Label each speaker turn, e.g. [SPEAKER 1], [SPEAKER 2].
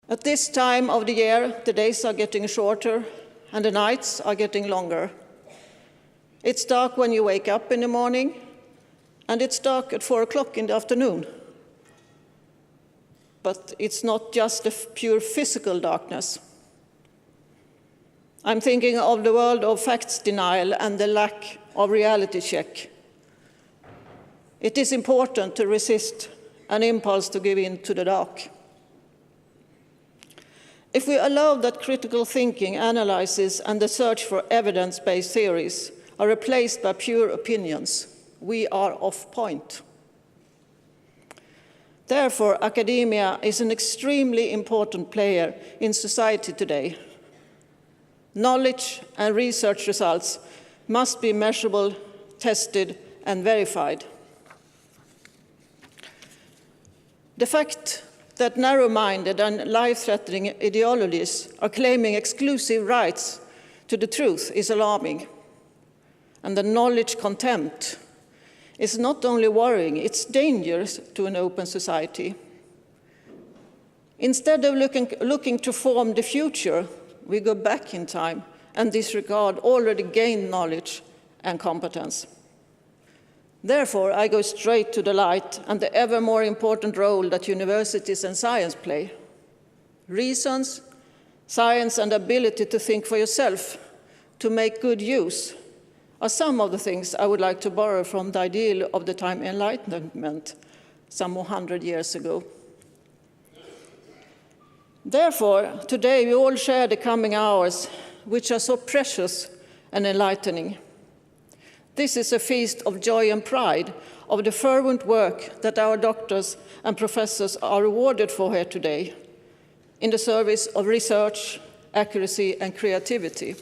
[SPEAKER 1] At this time of the year, the days are getting shorter and the nights are getting longer. It's dark when you wake up in the morning, and it's dark at 4 o'clock in the afternoon. But it's not just a pure physical darkness. I'm thinking of the world of facts denial and the lack of reality check. It is important to resist an impulse to give in to the dark. If we allow that critical thinking, analysis, and the search for evidence-based theories are replaced by pure opinions, we are off point. Therefore, academia is an extremely important player in society today. Knowledge and research results must be measurable, tested, and verified. The fact that narrow-minded and life-threatening ideologies are claiming exclusive rights to the truth is alarming. And the knowledge contempt is not only worrying, it's dangerous to an open society. Instead of looking to form the future, we go back in time and disregard already gained knowledge and competence. Therefore, I go straight to the light and the ever more important role that universities and science play. Reasons, science, and ability to think for yourself, to make good use, are some of the things I would like to borrow from the ideal of the time Enlightenment some 100 years ago. Therefore, today we all share the coming hours, which are so precious and enlightening. This is a feast of joy and pride of the fervent work that our doctors and professors are rewarded for here today, in the service of research, accuracy, and creativity.